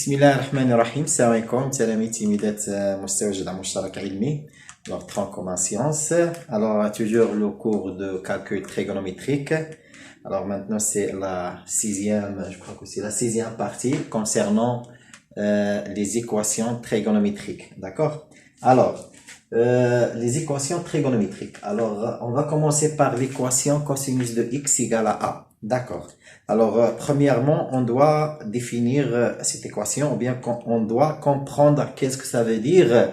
بسم الله الرحمن الرحيم. السلام عليكم تلاميذ تلميذات مستوى جدع مشترك علمي. Alors, tronc en sciences. Alors, toujours le cours de calcul trigonométrique. Alors, maintenant, c'est la sixième, je crois que c'est la sixième partie concernant les équations trigonométriques. D'accord? Alors, les équations trigonométriques. Alors, on va commencer par l'équation cosinus de x égale à a. D'accord. Alors, premièrement, on doit définir cette équation, ou bien on doit comprendre qu'est-ce que ça veut dire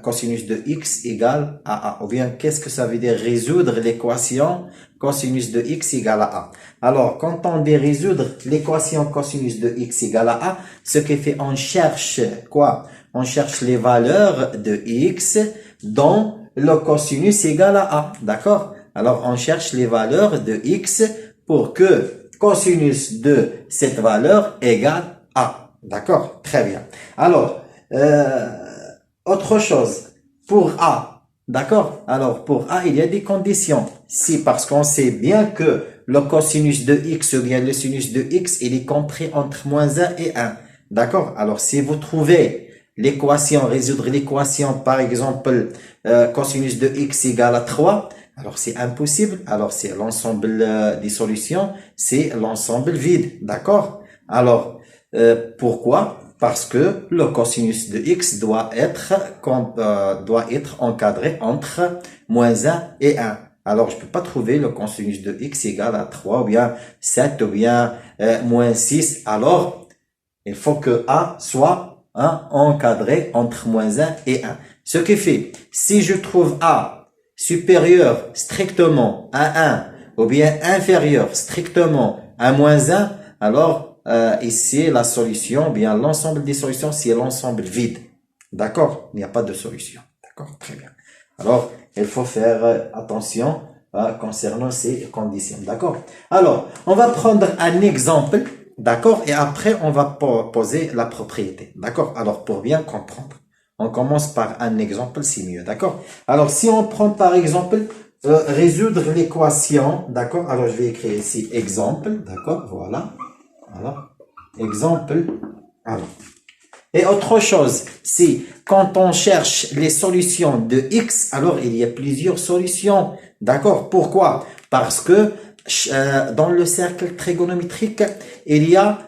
cosinus de x égale à a, ou bien qu'est-ce que ça veut dire résoudre l'équation cosinus de x égale à a. Alors, quand on dit résoudre l'équation cosinus de x égale à a, ce qui fait, on cherche quoi? On cherche les valeurs de x dont le cosinus égale à a, d'accord? Alors, on cherche les valeurs de x pour que cosinus de cette valeur égale a. D'accord? Très bien. Alors, autre chose, pour a, d'accord? Alors, pour a, il y a des conditions. Si, parce qu'on sait bien que le cosinus de x ou bien le sinus de x, il est compris entre moins 1 et 1. D'accord? Alors, si vous trouvez l'équation, résoudre l'équation, par exemple, cosinus de x égale à 3, alors c'est impossible. Alors c'est l'ensemble des solutions, c'est l'ensemble vide, d'accord? Alors pourquoi? Parce que le cosinus de x doit être encadré entre moins 1 et 1. Alors je peux pas trouver le cosinus de x égale à 3 ou bien 7 ou bien moins 6. Alors il faut que a soit encadré entre moins 1 et 1. Ce qui fait, si je trouve a supérieur strictement à 1 ou bien inférieur strictement à moins 1, alors ici la solution, bien l'ensemble des solutions, c'est l'ensemble vide. D'accord? Il n'y a pas de solution. D'accord? Très bien. Alors, il faut faire attention concernant ces conditions. D'accord? Alors, on va prendre un exemple. D'accord? Et après, on va poser la propriété. D'accord? Alors, pour bien comprendre. On commence par un exemple, c'est mieux, d'accord? Alors, si on prend par exemple, résoudre l'équation, d'accord? Alors, je vais écrire ici exemple, d'accord? Voilà. Alors, exemple. Alors. Et autre chose, c'est quand on cherche les solutions de x, alors il y a plusieurs solutions, d'accord? Pourquoi? Parce que dans le cercle trigonométrique, il y a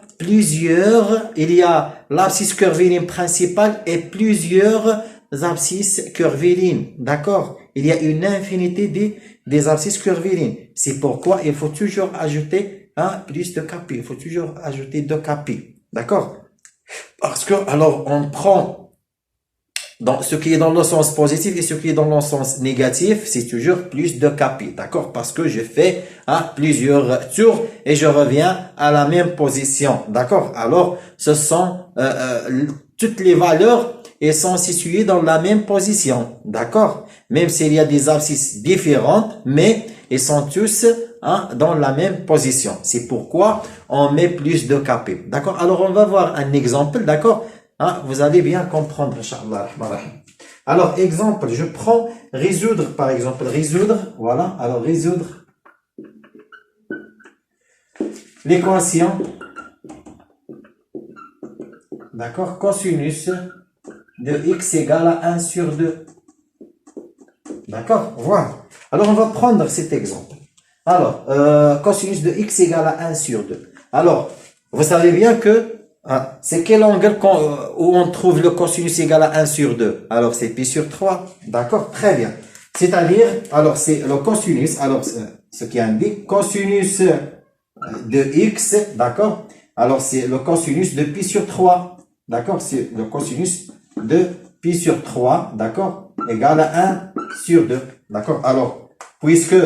l'abscisse curviligne principale et plusieurs abscisses curvilignes, d'accord? Il y a une infinité des abscisses curvilignes. C'est pourquoi il faut toujours ajouter plus de capi. Il faut toujours ajouter 2 capi, d'accord? Parce que, alors, on prend dans ce qui est dans le sens positif et ce qui est dans le sens négatif, c'est toujours plus de capi, d'accord? Parce que je fais plusieurs tours et je reviens à la même position, d'accord? Alors, ce sont toutes les valeurs et sont situées dans la même position, d'accord? Même s'il y a des abscisses différentes, mais ils sont tous dans la même position. C'est pourquoi on met plus de capi, d'accord? Alors, on va voir un exemple, d'accord? Vous allez bien comprendre, Inch'Allah. Alors, exemple, je prends résoudre, par exemple, résoudre, voilà, alors résoudre l'équation, d'accord, cosinus de x égale à 1 sur 2. D'accord, voilà. Alors, on va prendre cet exemple. Alors, cosinus de x égale à 1 sur 2. Alors, vous savez bien que c'est quel angle où on trouve le cosinus égal à 1 sur 2? Alors, c'est pi sur 3. D'accord? Très bien. C'est-à-dire, alors, c'est le cosinus, alors, ce qui indique cosinus de x, d'accord? Alors, c'est le cosinus de pi sur 3. D'accord? C'est le cosinus de pi sur 3, d'accord? Égal à 1 sur 2. D'accord? Alors, puisque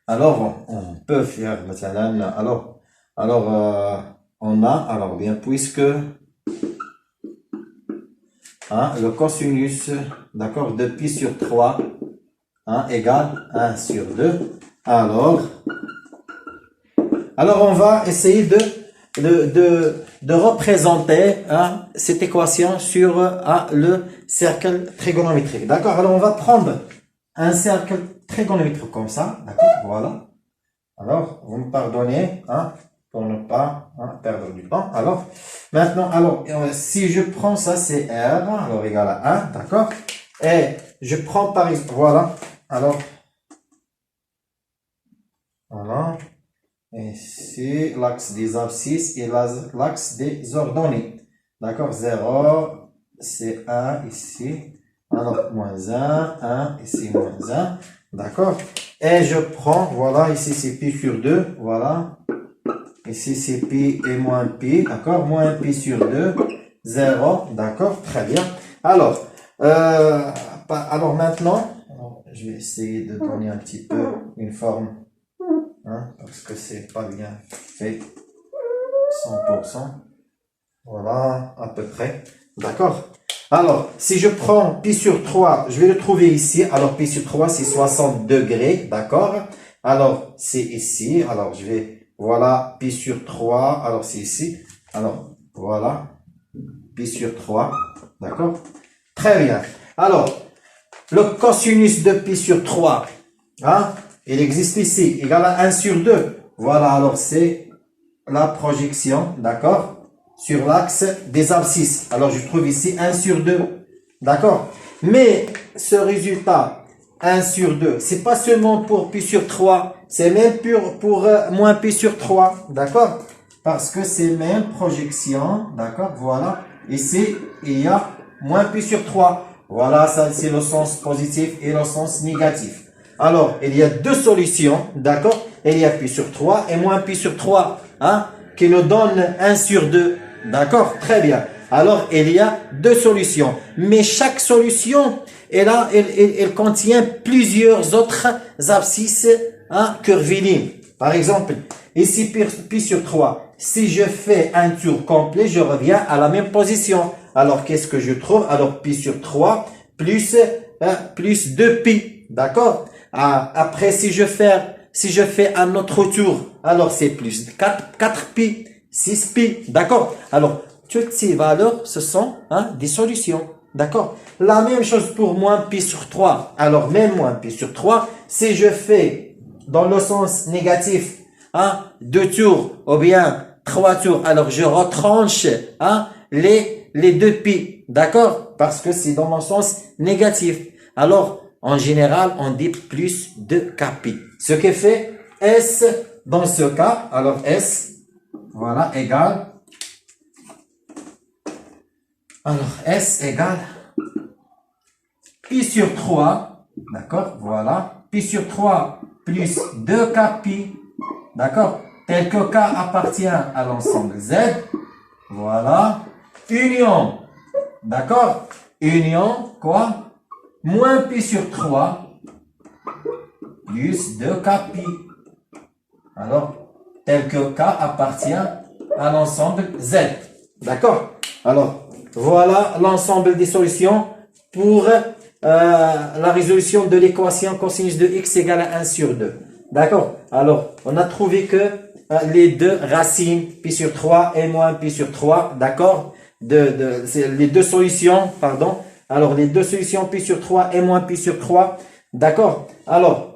alors, on peut faire, on a, alors bien, puisque le cosinus, d'accord, de pi sur 3 égale 1 sur 2, alors on va essayer de représenter cette équation sur le cercle trigonométrique. D'accord? Alors, on va prendre un cercle trigonométrique comme ça, d'accord, voilà. Alors, vous me pardonnez, pour ne pas perdre du temps. Alors, maintenant, si je prends ça, c'est R, alors égal à 1, d'accord? Et je prends par exemple, voilà, alors, voilà, ici, l'axe des abscisses et l'axe des ordonnées. D'accord, 0, c'est 1 ici, alors moins 1, 1, ici moins 1, d'accord? Et je prends, voilà, ici c'est pi sur 2, voilà. Ici c'est pi et moins pi, d'accord? Moins pi sur 2, 0, d'accord? Très bien. Alors, maintenant, je vais essayer de donner un petit peu une forme, parce que c'est pas bien fait, 100%. Voilà, à peu près. D'accord? Alors, si je prends pi sur 3, je vais le trouver ici. Alors, pi sur 3, c'est 60 degrés. D'accord? Alors, c'est ici. Alors, je vais, voilà, pi sur 3. Alors, c'est ici. Alors, voilà, pi sur 3. D'accord? Très bien. Alors, le cosinus de pi sur 3, il existe ici, égal à 1 sur 2. Voilà, alors c'est la projection, d'accord? Sur l'axe des abscisses. Alors, je trouve ici 1 sur 2. D'accord? Mais ce résultat, 1 sur 2, c'est pas seulement pour pi sur 3, c'est même pour moins pi sur 3. D'accord? Parce que c'est même projection. D'accord? Voilà. Ici, il y a moins pi sur 3. Voilà, ça c'est le sens positif et le sens négatif. Alors, il y a deux solutions. D'accord? Il y a pi sur 3 et moins pi sur 3. Qui nous donne 1 sur 2. D'accord? Très bien. Alors, il y a deux solutions. Mais chaque solution, elle contient plusieurs autres abscisses curvilignes. Par exemple, ici, pi sur 3. Si je fais un tour complet, je reviens à la même position. Alors, qu'est-ce que je trouve? Alors, pi sur 3 plus 2pi. D'accord? Après, si je fais un autre tour, alors c'est plus 4pi, 6pi, d'accord? Alors, toutes ces valeurs, ce sont des solutions, d'accord? La même chose pour moins pi sur 3. Alors, même moins pi sur 3, si je fais dans le sens négatif, 2 tours ou bien 3 tours, alors je retranche les 2 pi, d'accord? Parce que c'est dans le sens négatif. Alors, en général, on dit plus de kpi. Ce qui fait S dans ce cas, alors S, voilà, égale, alors S égale pi sur 3, d'accord, voilà, pi sur 3 plus 2 kpi, d'accord, tel que K appartient à l'ensemble Z, voilà, union, d'accord, union, quoi, moins pi sur 3 plus 2 kpi. Alors, tel que K appartient à l'ensemble Z. D'accord? Alors, voilà l'ensemble des solutions pour la résolution de l'équation cosinus de x égale à 1 sur 2. D'accord? Alors, on a trouvé que les deux racines, pi sur 3 et moins pi sur 3, d'accord? Les deux solutions, pardon. Alors, les deux solutions pi sur 3 et moins pi sur 3, d'accord? Alors,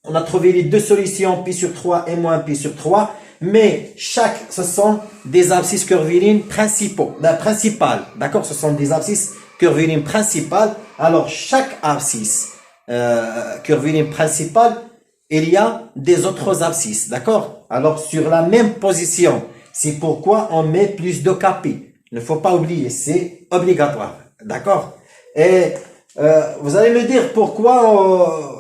on a trouvé les deux solutions pi sur 3 et moins pi sur 3, mais ce sont des abscisses curvilignes principales, d'accord? Ce sont des abscisses curvilignes principales. Alors, chaque abscisse curviligne principale, il y a des autres abscisses, d'accord? Alors, sur la même position, c'est pourquoi on met plus de kpi. Il ne faut pas oublier, c'est obligatoire, d'accord? Et vous allez me dire pourquoi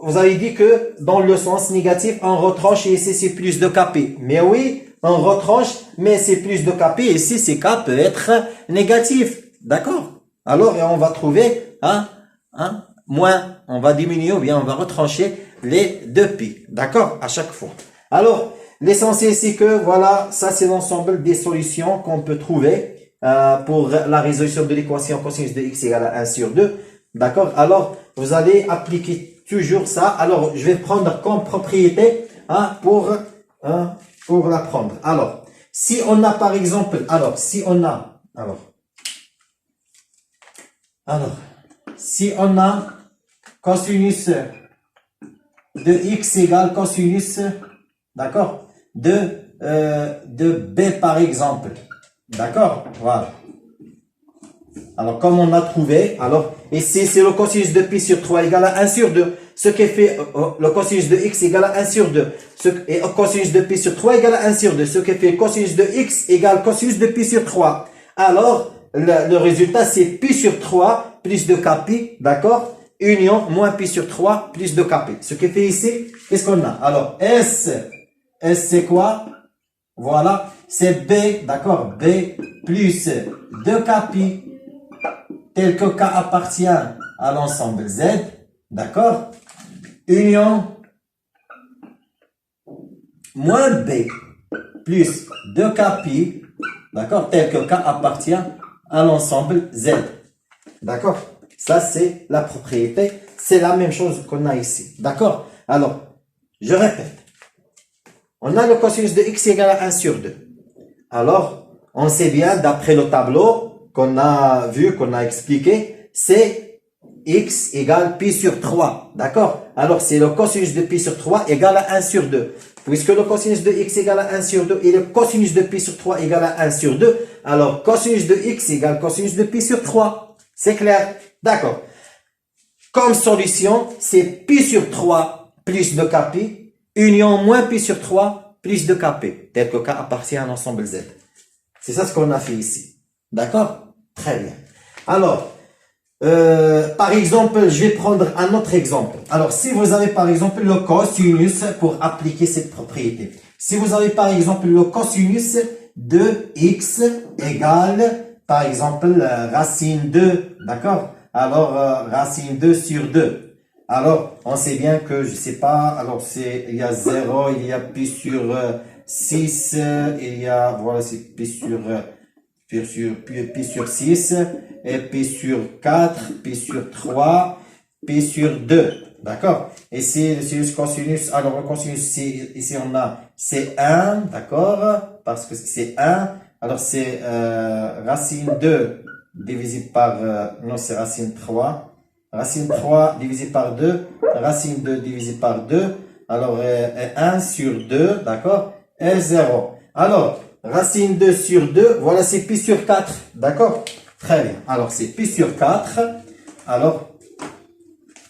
vous avez dit que dans le sens négatif, on retranche et ici c'est plus de kp. Mais oui, on retranche, mais c'est plus de kp. Ici, c'est k peut être négatif. D'accord? Alors, on va trouver moins. On va diminuer ou bien on va retrancher les 2pi. D'accord? À chaque fois. Alors, l'essentiel, c'est que voilà, ça c'est l'ensemble des solutions qu'on peut trouver pour la résolution de l'équation cosinus de x égale à 1 sur 2. D'accord? Alors, vous allez appliquer toujours ça. Alors, je vais prendre comme propriété pour la prendre. Alors, si on a par exemple, si on a cosinus de x égale cosinus, d'accord, de de B par exemple. D'accord? Voilà. Alors, comme on a trouvé, alors, ici, c'est le cosinus de pi sur 3 égale à 1 sur 2. Ce qui fait le cosinus de x égale à 1 sur 2. Et cosinus de pi sur 3 égale à 1 sur 2. Ce qui fait cosinus de x égale cosinus de pi sur 3. Alors, le résultat, c'est pi sur 3 plus 2kpi, d'accord? Union moins pi sur 3 plus 2kpi. Ce qui fait ici, qu'est-ce qu'on a? Alors, S c'est quoi? Voilà, c'est B, d'accord? B plus 2kpi tel que K appartient à l'ensemble Z, d'accord? Union moins B plus 2kpi, d'accord? Tel que K appartient à l'ensemble Z, d'accord? Ça, c'est la propriété. C'est la même chose qu'on a ici, d'accord? Alors, je répète. On a le cosinus de x égale à 1 sur 2. Alors, on sait bien, d'après le tableau qu'on a vu, qu'on a expliqué, c'est x égale pi sur 3. D'accord? Alors, c'est le cosinus de pi sur 3 égale à 1 sur 2. Puisque le cosinus de x égale à 1 sur 2 et le cosinus de pi sur 3 égale à 1 sur 2, alors cosinus de x égale cosinus de pi sur 3. C'est clair? D'accord. Comme solution, c'est pi sur 3 plus 2kpi, union moins pi sur 3 plus 2kp, tel que k appartient à l'ensemble Z. C'est ça ce qu'on a fait ici. D'accord? Très bien. Alors, par exemple, je vais prendre un autre exemple. Alors, si vous avez par exemple le cosinus pour appliquer cette propriété. Si vous avez par exemple le cosinus de x égale, par exemple, racine 2, d'accord? Alors, racine 2 sur 2. Alors, on sait bien que, je sais pas, alors il y a 0, il y a pi sur 6, il y a, voilà, c'est pi sur 6, et pi sur 4, pi sur 3, pi sur 2. D'accord? Et c'est le sinus cosinus, alors le cosinus, ici on a c'est 1, d'accord? Parce que c'est 1, alors c'est racine 2 divisé par, non c'est racine 3. Racine 3 divisé par 2, racine 2 divisé par 2, alors 1 sur 2, d'accord, et 0. Alors, racine 2 sur 2, voilà, c'est pi sur 4, d'accord? Très bien, alors c'est pi sur 4, alors,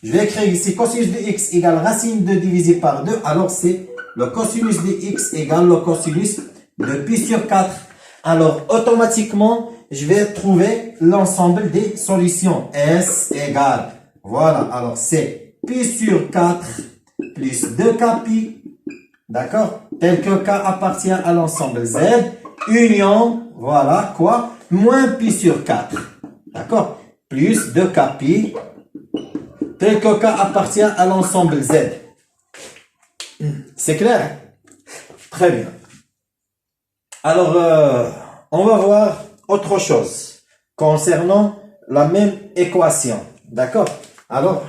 je vais écrire ici cosinus de x égale racine 2 divisé par 2, alors c'est le cosinus de x égale le cosinus de pi sur 4. Alors, automatiquement, je vais trouver l'ensemble des solutions. S égale, voilà, alors c'est pi sur 4 plus 2kpi, d'accord, tel que k appartient à l'ensemble Z, union, voilà, quoi, moins pi sur 4, d'accord, plus 2kpi, tel que k appartient à l'ensemble Z. C'est clair? Très bien. Alors, on va voir autre chose concernant la même équation. D'accord? Alors,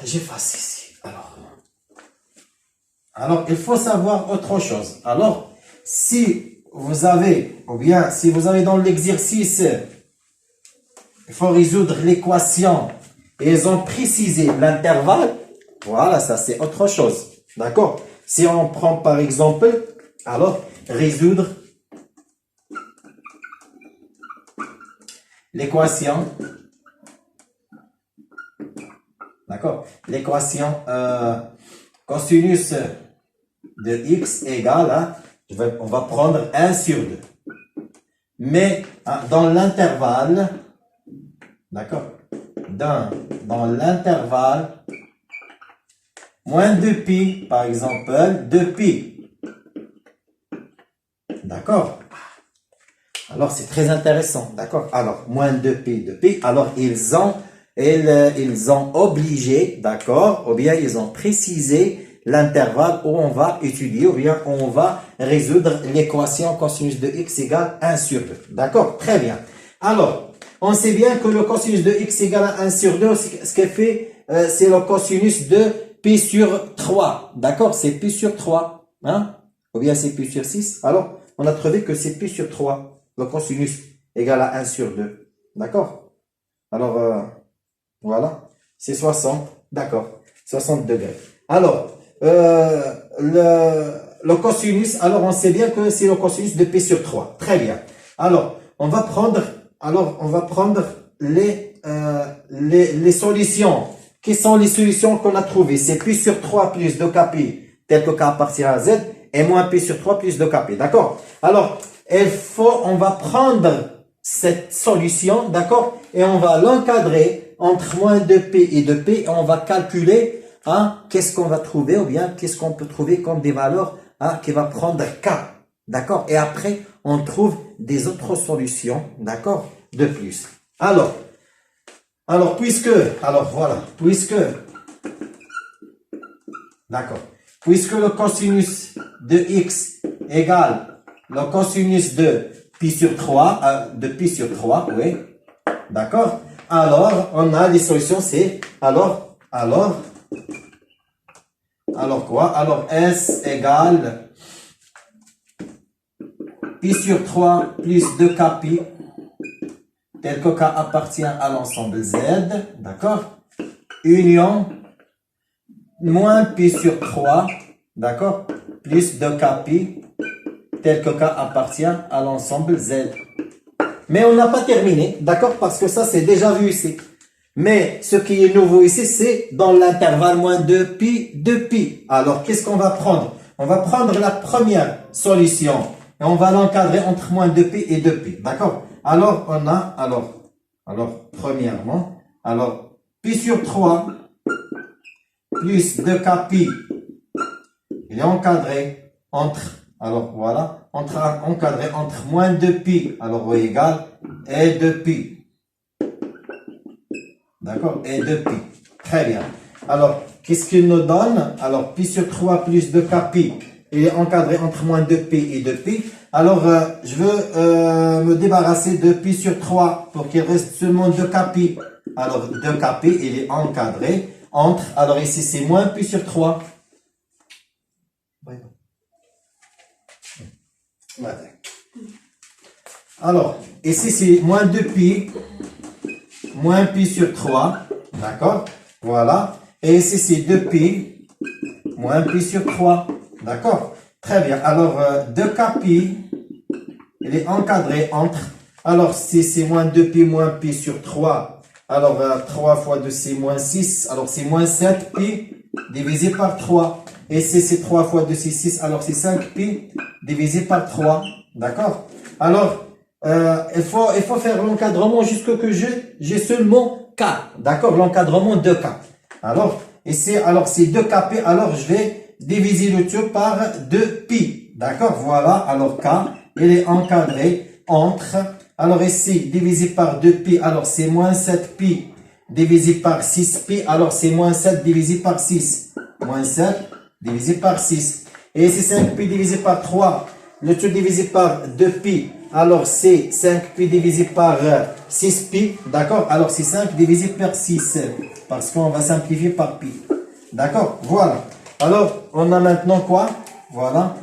j'efface ici. Alors, il faut savoir autre chose. Alors, si vous avez, ou bien si vous avez dans l'exercice, il faut résoudre l'équation et ils ont précisé l'intervalle. Voilà, ça c'est autre chose. D'accord? Si on prend par exemple, alors, résoudre l'équation, d'accord? L'équation cosinus de x égale, on va prendre 1 sur 2. Mais dans l'intervalle, d'accord? Dans l'intervalle, moins 2pi, par exemple, 2pi. D'accord? Alors, c'est très intéressant. D'accord? Alors, moins 2pi. Alors, ils ont obligé, d'accord? Ou bien, ils ont précisé l'intervalle où on va étudier, ou bien, on va résoudre l'équation cosinus de x égale 1 sur 2. D'accord? Très bien. Alors, on sait bien que le cosinus de x égale à 1 sur 2, ce qu'il fait, c'est le cosinus de pi sur 3. D'accord? C'est pi sur 3. Hein? Ou bien, c'est pi sur 6. Alors, on a trouvé que c'est pi sur 3. Le cosinus égale à 1 sur 2. D'accord? Alors, voilà. C'est 60. D'accord. 60 degrés. Alors, le cosinus, alors on sait bien que c'est le cosinus de pi sur 3. Très bien. Alors, on va prendre les solutions. Quelles sont les solutions qu'on a trouvées? C'est pi sur 3 plus 2kp, tel que k appartient à z, et moins pi sur 3 plus 2kp. D'accord? Alors, on va prendre cette solution, d'accord? Et on va l'encadrer entre moins 2p et 2p, et on va calculer, hein, qu'est-ce qu'on va trouver, ou bien qu'est-ce qu'on peut trouver comme des valeurs, hein, qui va prendre k. D'accord? Et après, on trouve des autres solutions, d'accord? De plus. Alors, puisque le cosinus de x égale le cosinus de pi sur 3, oui, d'accord? Alors, on a des solutions, c'est, alors quoi? Alors, s égale pi sur 3 plus 2kpi, tel que k appartient à l'ensemble z, d'accord? Union moins pi sur 3, d'accord? Plus 2kpi, tel que k appartient à l'ensemble z. Mais on n'a pas terminé, d'accord? Parce que ça, c'est déjà vu ici. Mais ce qui est nouveau ici, c'est dans l'intervalle moins 2pi, 2pi. Alors, qu'est-ce qu'on va prendre? On va prendre la première solution et on va l'encadrer entre moins 2pi et 2pi, d'accord? Alors, on a, premièrement, pi sur 3 plus 2kpi, il est encadré entre, encadré entre moins 2pi, alors égal, et 2pi. D'accord? Et 2pi. Très bien. Alors, qu'est-ce qu'il nous donne? Alors, pi sur 3 plus 2kpi, il est encadré entre moins 2pi et 2pi. Alors, je veux me débarrasser de pi sur 3 pour qu'il reste seulement 2kpi. Alors, 2kpi, il est encadré entre, alors ici c'est moins pi sur 3. Alors, ici c'est moins 2pi, moins pi sur 3, d'accord? Voilà. Et ici c'est 2pi, moins pi sur 3, d'accord? Très bien. Alors, 2kpi, il est encadré entre, alors si c'est moins 2pi, moins pi sur 3, alors 3 fois 2 c'est moins 6, alors c'est moins 7pi divisé par 3. Et si c'est 3 fois 2 c'est 6, alors c'est 5pi divisé par 3, d'accord? Alors, il faut faire l'encadrement jusqu'à que j'ai seulement k, d'accord? L'encadrement de k. Alors, ici, c'est 2kp, alors je vais diviser le tout par 2pi, d'accord? Voilà, alors k, il est encadré entre, alors ici, divisé par 2pi, alors c'est moins 7pi divisé par 6pi, alors c'est moins 7 divisé par 6, moins 7 divisé par 6. Et ici, 5pi divisé par 3, le tout divisé par 2pi, alors c'est 5pi divisé par 6pi, d'accord? Alors c'est 5 divisé par 6, parce qu'on va simplifier par pi, d'accord? Voilà. Alors, on a maintenant quoi? Voilà.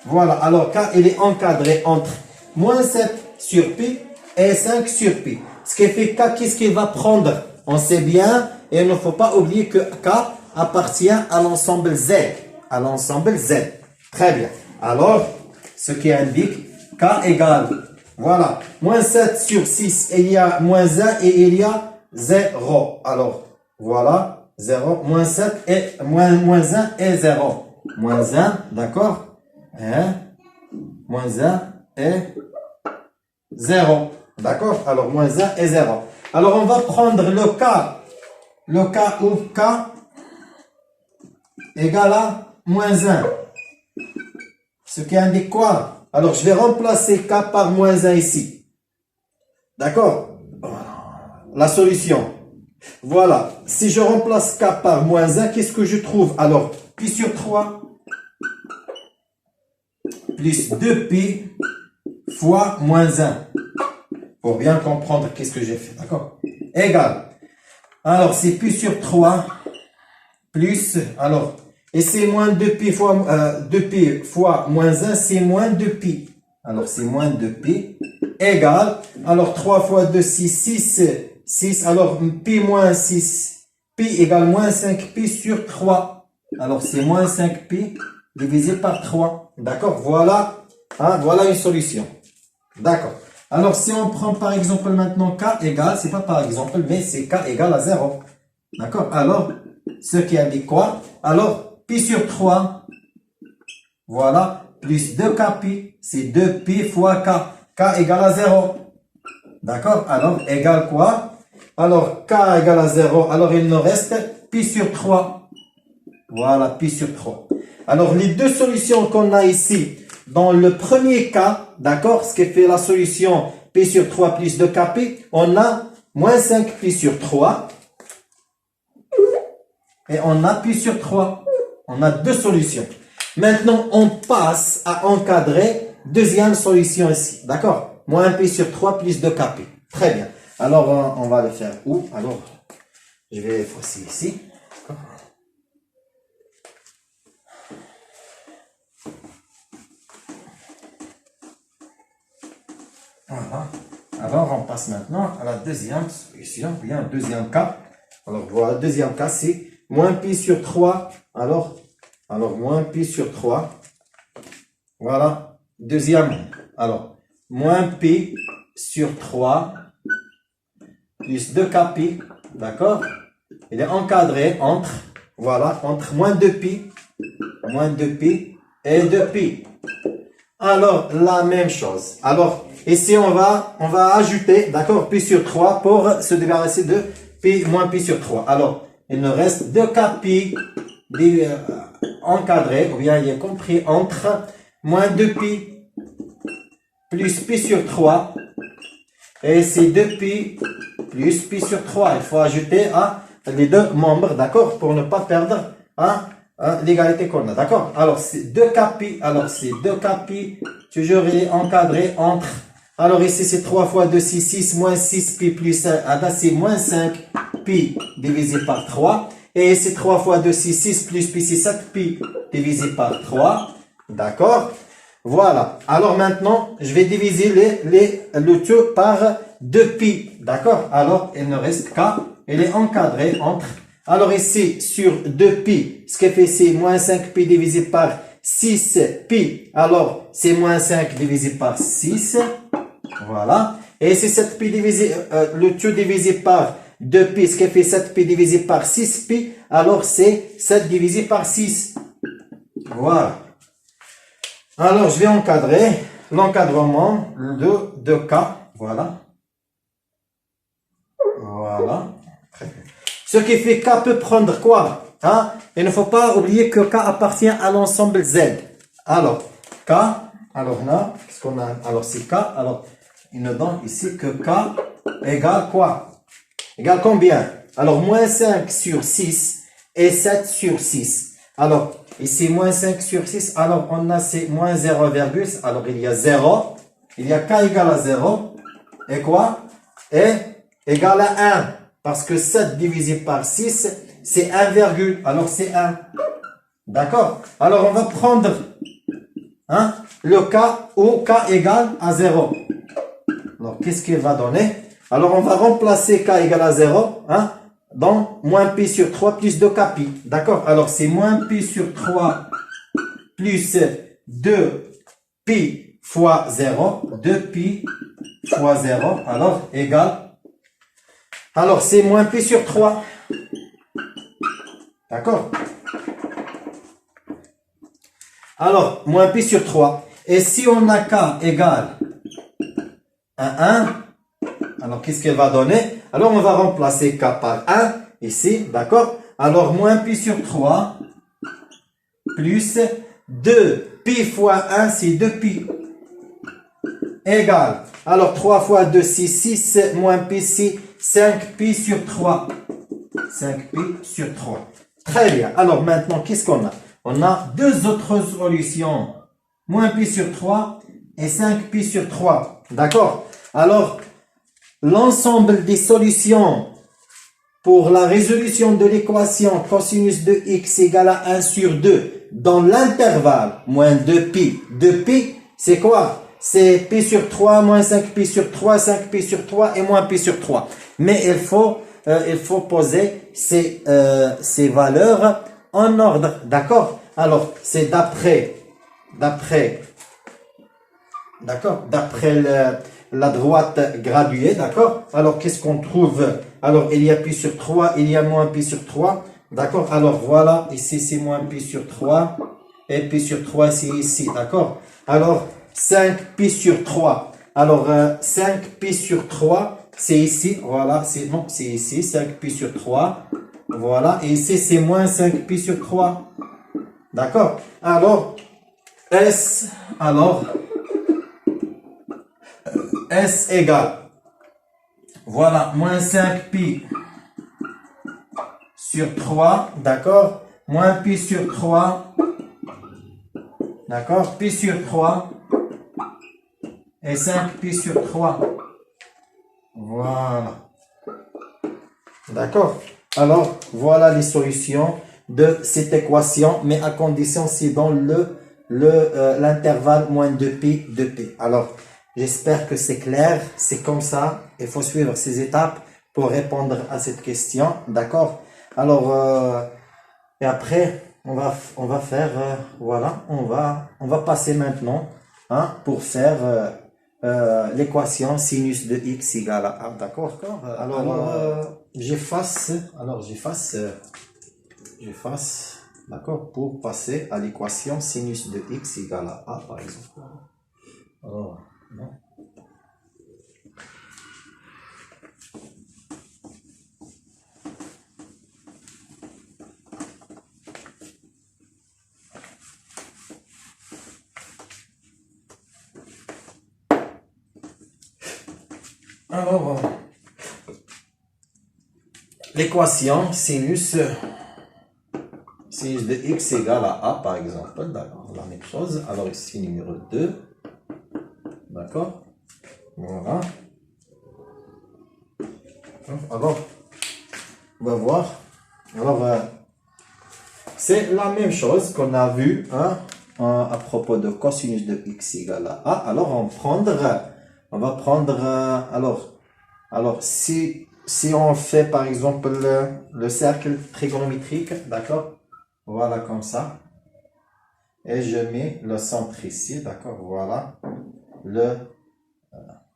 Voilà, alors K, il est encadré entre moins 7 sur pi et 5 sur pi. Ce qui fait K, qu'est-ce qu'il va prendre? On sait bien, et il ne faut pas oublier que K appartient à l'ensemble Z. À l'ensemble Z. Très bien. Alors, ce qui indique K égale, voilà, moins 7 sur 6, il y a moins 1 et il y a 0. Alors, voilà, 0, moins 7 et moins 1 et 0. Moins 1, d'accord? Moins 1 et 0. D'accord? Alors, moins 1 et 0. Alors, on va prendre le cas où K égale à moins 1. Ce qui indique quoi? Alors, je vais remplacer K par moins 1 ici. D'accord? La solution. Voilà. Si je remplace K par moins 1, qu'est-ce que je trouve? Alors, pi sur 3 plus 2pi fois moins 1. Pour bien comprendre qu'est-ce que j'ai fait. D'accord? Égal. Alors, c'est pi sur 3 plus, alors, et c'est moins 2pi fois moins 1, c'est moins 2pi. Alors, c'est moins 2pi égal. Alors, 3 fois 2, 6, 6. Alors, pi moins 6, pi égale moins 5pi sur 3. Alors, c'est moins 5pi divisé par 3. D'accord? Voilà, hein, voilà une solution. D'accord. Alors, si on prend par exemple maintenant k égale, c'est pas par exemple, mais c'est k égale à 0. D'accord? Alors, ce qui indique quoi? Alors, pi sur 3, voilà, plus 2k pi, c'est 2pi fois k. K égale à 0. D'accord? Alors, égale quoi? Alors, k égale à 0. Alors, il nous reste pi sur 3. Voilà, pi sur 3. Alors, les deux solutions qu'on a ici, dans le premier cas, d'accord, ce qui fait la solution pi sur 3 plus 2kp, on a moins 5 pi sur 3. Et on a pi sur 3. On a deux solutions. Maintenant, on passe à encadrer deuxième solution ici. D'accord? Moins pi sur 3 plus 2kp. Très bien. Alors, on va le faire où? Alors, je vais effacer ici. Voilà. Alors, on passe maintenant à la deuxième solution, bien, deuxième cas. Alors, voilà, deuxième cas, c'est moins pi sur 3. Alors, moins pi sur 3. Voilà. Deuxième. Alors, moins pi sur 3 plus 2kp. D'accord? Il est encadré entre, voilà, entre moins 2pi et 2pi. Alors, la même chose. Alors, ici, on va ajouter, d'accord, pi sur 3 pour se débarrasser de pi moins pi sur 3. Alors, il nous reste 2kp encadré, ou bien il est compris entre moins 2pi plus pi sur 3. Et c'est 2pi plus pi sur 3. Il faut ajouter les deux membres, d'accord, pour ne pas perdre l'égalité qu'on a, d'accord. Alors, c'est 2kp, toujours il est encadré entre, alors ici c'est 3 fois 2, c'est 6, moins 6pi plus 1, c'est moins 5pi divisé par 3. Et ici 3 fois 2, c'est 6 plus pi, c'est 7pi divisé par 3, d'accord. Voilà. Alors maintenant, je vais diviser le tout par 2pi, d'accord. Alors, il ne reste qu'à, il est encadré entre, alors ici, sur 2pi, ce qui fait c'est moins 5pi divisé par 6pi. Alors, c'est moins 5 divisé par 6. Voilà. Et ici, 7pi divisé, le tout divisé par 2pi, ce qui fait 7pi divisé par 6pi. Alors, c'est 7 divisé par 6. Voilà. Alors, je vais encadrer l'encadrement de k. Voilà. Voilà. Très bien. Ce qui fait k peut prendre quoi? Hein? Il ne faut pas oublier que k appartient à l'ensemble Z. Alors, k, alors là, qu'est-ce qu'on a? Alors, c'est k. Alors, il nous donne ici que k égale quoi? Égale combien? Alors, moins 5 sur 6 et 7 sur 6. Alors, ici, moins 5 sur 6. Alors, on a c'est moins 0, alors il y a 0. Il y a k égale à 0. Et quoi? Et égale à 1. Parce que 7 divisé par 6, c'est 1, alors c'est 1. D'accord? Alors, on va prendre le cas où k égale à 0. Alors, qu'est-ce qu'il va donner? Alors, on va remplacer k égale à 0 dans moins pi sur 3 plus 2kp. D'accord? Alors, c'est moins pi sur 3 plus 2pi fois 0. 2pi fois 0. Alors, égale. Alors, c'est moins pi sur 3. D'accord? Alors, moins pi sur 3. Et si on a k égale à 1, alors qu'est-ce qu'elle va donner? Alors, on va remplacer k par 1, ici, d'accord? Alors, moins pi sur 3, plus 2 pi fois 1, c'est 2pi, égale. Alors, 3 fois 2, c'est 6, moins pi, c'est 5pi sur 3. 5pi sur 3. Très bien. Alors, maintenant, qu'est-ce qu'on a? On a deux autres solutions. Moins pi sur 3 et 5pi sur 3. D'accord? Alors, l'ensemble des solutions pour la résolution de l'équation cosinus de x égale à 1 sur 2 dans l'intervalle moins 2pi. 2pi, c'est quoi? C'est pi sur 3, moins 5pi sur 3, 5pi sur 3 et moins pi sur 3. Mais il faut il faut poser ces valeurs en ordre, d'accord? Alors, c'est d'accord, d'après la droite graduée, d'accord? Alors, qu'est-ce qu'on trouve? Alors, il y a pi sur 3, il y a moins pi sur 3, d'accord? Alors, voilà, ici, c'est moins pi sur 3, et pi sur 3, c'est ici, d'accord? Alors, 5 pi sur 3. Alors, 5 pi sur 3, c'est ici, voilà, c'est ici, 5 pi sur 3, voilà, et ici, c'est moins 5 pi sur 3, d'accord? Alors, S égale, voilà, moins 5 pi sur 3, d'accord? Moins pi sur 3, d'accord? Pi sur 3 et 5 pi sur 3. Voilà. D'accord? Alors, voilà les solutions de cette équation, mais à condition c'est dans l'intervalle moins 2pi, 2pi. Alors, j'espère que c'est clair. C'est comme ça. Il faut suivre ces étapes pour répondre à cette question. D'accord? Alors, et après, on va faire, voilà, on va passer maintenant hein, pour faire l'équation sinus de x égale à 1. D'accord? J'efface, d'accord, pour passer à l'équation sinus de x égale à a, par exemple. Alors, non. Alors, l'équation sinus de x égale à a, par exemple, d'accord, la même chose. Alors ici, numéro 2, d'accord, voilà. Alors, on va voir. Alors, c'est la même chose qu'on a vu hein, à propos de cosinus de x égale à a. Alors, on va prendre, alors si on fait par exemple le cercle trigonométrique, d'accord, voilà comme ça, et je mets le centre ici, d'accord, voilà, le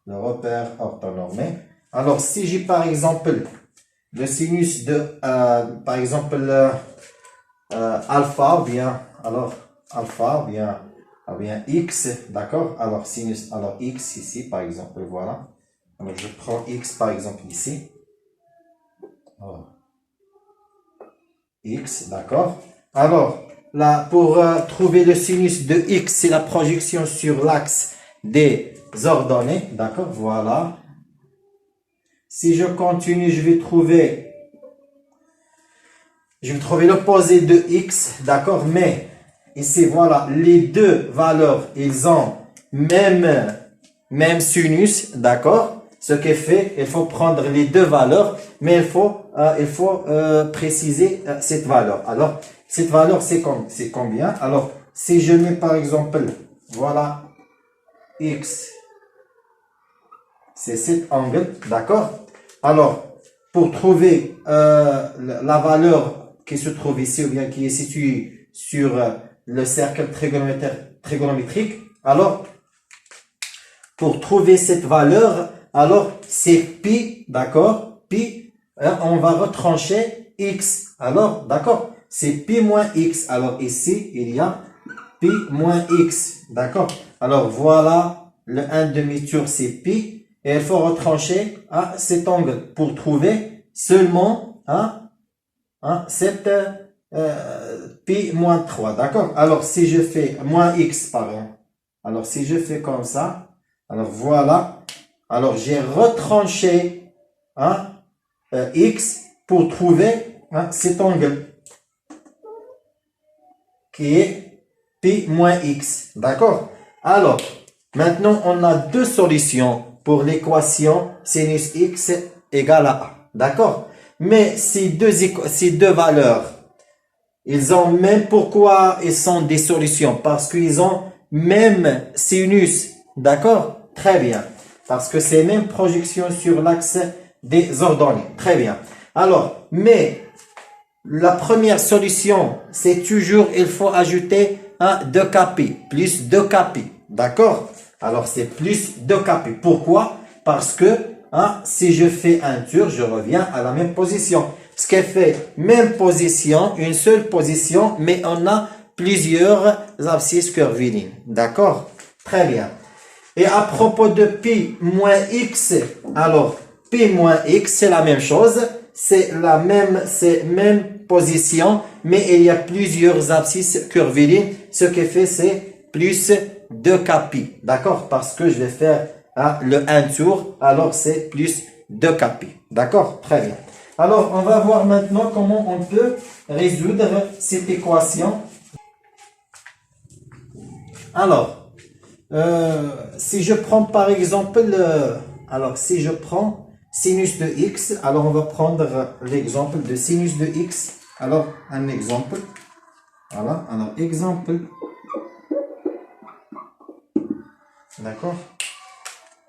repère orthonormé. Alors, si j'ai par exemple le sinus de, par exemple, alpha, ou bien x, d'accord, alors sinus, alors x ici, par exemple, voilà. Alors, je prends x, par exemple, ici. Alors, x, d'accord. Alors, là, pour trouver le sinus de x, c'est la projection sur l'axe des ordonnées, d'accord, voilà. Si je continue, je vais trouver l'opposé de x, d'accord, mais ici, voilà, les deux valeurs, ils ont même sinus, d'accord. Ce qui fait, il faut prendre les deux valeurs, mais il faut préciser cette valeur. Alors, cette valeur, c'est combien? Alors, si je mets par exemple, voilà, x, c'est cet angle, d'accord? Alors, pour trouver la valeur qui se trouve ici, ou bien qui est située sur le cercle trigonométrique, alors, pour trouver cette valeur, alors c'est pi, d'accord? Pi, on va retrancher x. Alors, d'accord? C'est pi moins x. Alors ici, il y a pi moins x, d'accord? Alors voilà, le 1 demi-tour c'est pi. Et il faut retrancher cet angle pour trouver seulement cette pi moins 3, d'accord? Alors si je fais moins x, pardon. Alors si je fais comme ça, alors voilà. Alors j'ai retranché x pour trouver cet angle qui est pi moins x, d'accord? Alors maintenant on a deux solutions pour l'équation sinus x égale à a, d'accord? Mais ces deux valeurs, ils ont même, pourquoi ils sont des solutions? Parce qu'ils ont même sinus, d'accord? Très bien. Parce que c'est même projection sur l'axe des ordonnées. Très bien. Alors, mais la première solution, c'est toujours, il faut ajouter un 2kπ, plus 2kπ. D'accord? Alors, c'est plus 2kπ. Pourquoi? Parce que si je fais un tour, je reviens à la même position. Ce qui fait même position, une seule position, mais on a plusieurs abscisses curvilignes. D'accord? Très bien. Et à propos de pi moins x, alors, pi moins x, c'est la même chose. C'est même position, mais il y a plusieurs abscisses curvilignes. Ce qui fait, c'est plus 2kπ. D'accord? Parce que je vais faire le 1 tour, alors c'est plus 2kπ. D'accord? Très bien. Alors, on va voir maintenant comment on peut résoudre cette équation. Alors, si je prends par exemple, si je prends sinus de x, alors on va prendre l'exemple de sinus de x. Alors, un exemple. Voilà, alors exemple. D'accord?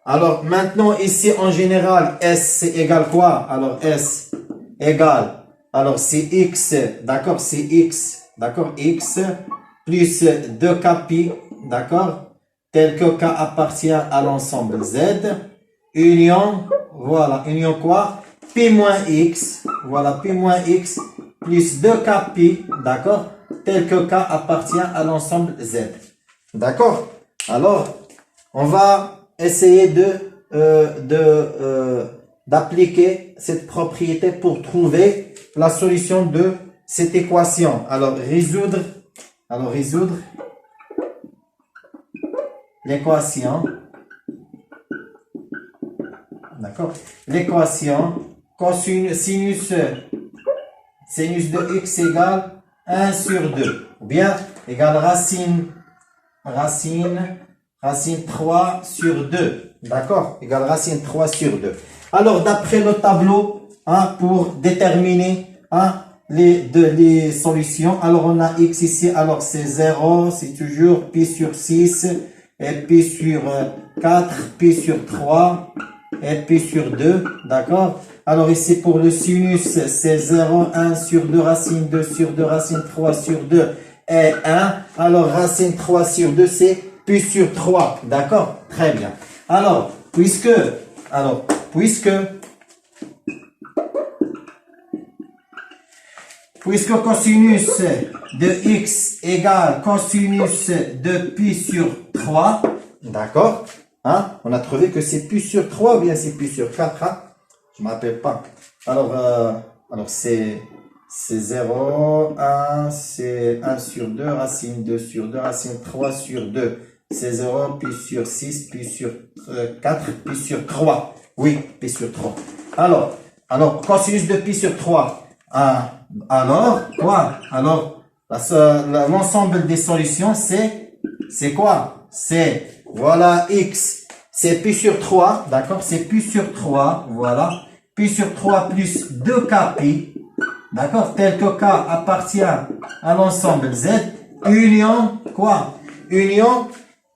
Alors, maintenant, ici, en général, S, c'est égal quoi? Alors, S égale, alors, c'est X, d'accord? C'est X, d'accord? X plus 2kπ, d'accord? Tel que K appartient à l'ensemble Z. Union, voilà, union quoi? Pi moins X, voilà, Pi moins X plus 2kπ, d'accord? Tel que K appartient à l'ensemble Z. D'accord? Alors, on va essayer d'appliquer cette propriété pour trouver la solution de cette équation. Alors, résoudre l'équation. D'accord? L'équation sinus de x égale 1 sur 2. Ou bien, égale racine 3 sur 2. D'accord? Égale racine 3 sur 2. Alors, d'après le tableau, pour déterminer les solutions, alors on a x ici, alors c'est 0, c'est toujours pi sur 6, et pi sur 4, pi sur 3, et pi sur 2. D'accord? Alors ici, pour le sinus, c'est 0, 1 sur 2, racine 2 sur 2, racine 3 sur 2, et 1. Alors, racine 3 sur 2, c'est pi sur 3, d'accord? Très bien. Alors, puisque cosinus de x égale cosinus de pi sur 3, d'accord? On a trouvé que c'est pi sur 3 ou bien c'est pi sur 4, je ne m'appelle pas. Alors c'est 0, 1, c'est 1 sur 2, racine 2 sur 2, racine 3 sur 2. C'est 0, pi sur 6, pi sur 4, pi sur 3. Oui, pi sur 3. Alors, cosinus de pi sur 3. Alors, quoi? Alors, l'ensemble des solutions, c'est quoi? C'est, voilà, x, c'est pi sur 3, d'accord? C'est pi sur 3, voilà. Pi sur 3 plus 2kπ, d'accord? Tel que k appartient à l'ensemble z, union, quoi? Union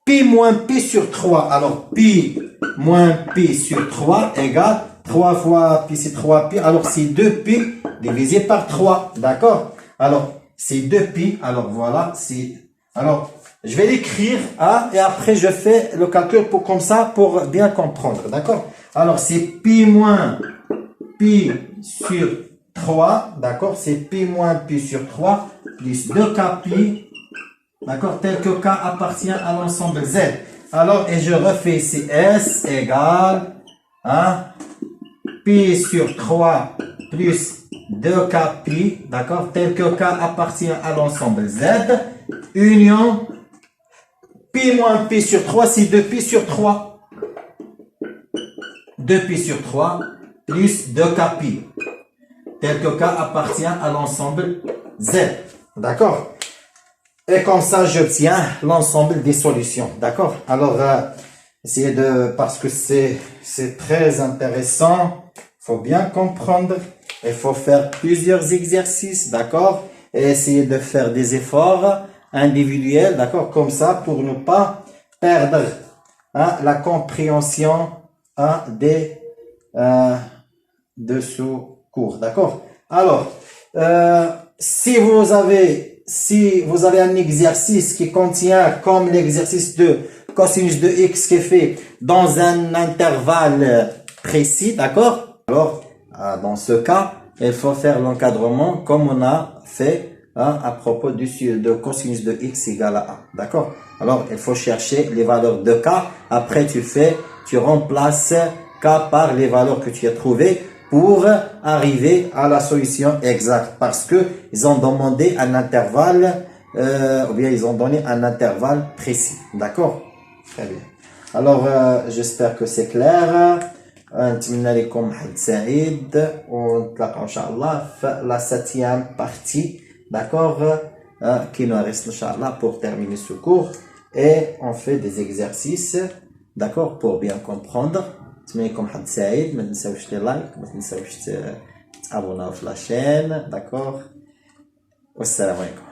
pi moins pi sur 3. Alors, pi moins pi sur 3 égale 3 fois pi, c'est 3pi. Alors, c'est 2pi divisé par 3. D'accord? Alors, c'est 2pi. Alors, voilà. Alors, je vais l'écrire, et après, je fais le calcul comme ça pour bien comprendre. D'accord? Alors, c'est pi moins pi sur 3. D'accord? C'est pi moins pi sur 3 plus 2kπ. D'accord? Tel que K appartient à l'ensemble Z. Alors, et je refais ici S égale pi sur 3 plus 2kπ. D'accord? Tel que K appartient à l'ensemble Z. Union pi moins pi sur 3, c'est 2pi sur 3. 2pi sur 3 plus 2kπ. Tel que K appartient à l'ensemble Z. D'accord? Et comme ça, j'obtiens l'ensemble des solutions. D'accord? Alors, essayez parce que c'est très intéressant. Il faut bien comprendre. Il faut faire plusieurs exercices. D'accord? Et essayer de faire des efforts individuels. D'accord? Comme ça, pour ne pas perdre la compréhension de cours, d'accord? Alors, si vous avez un exercice qui contient, comme l'exercice de cosinus de x qui est fait dans un intervalle précis, d'accord? Alors, dans ce cas, il faut faire l'encadrement comme on a fait à propos de cosinus de x égale à 1, d'accord? Alors, il faut chercher les valeurs de k. Après, tu remplaces k par les valeurs que tu as trouvées pour arriver à la solution exacte. Parce que ils ont demandé un intervalle, ou bien ils ont donné un intervalle précis. D'accord? Très bien. Alors, j'espère que c'est clair. نتمنى لكم حد سعيد ونتلاقاو ان شاء الله في la 7e partie, d'accord, qui nous reste inchallah pour terminer ce cours, et on fait des exercices, d'accord, pour bien comprendre. نتمنى لكم حد سعيد. ما تنساوش لي لايك، ما تنساوش تابوناو في la chaîne, d'accord. والسلام عليكم.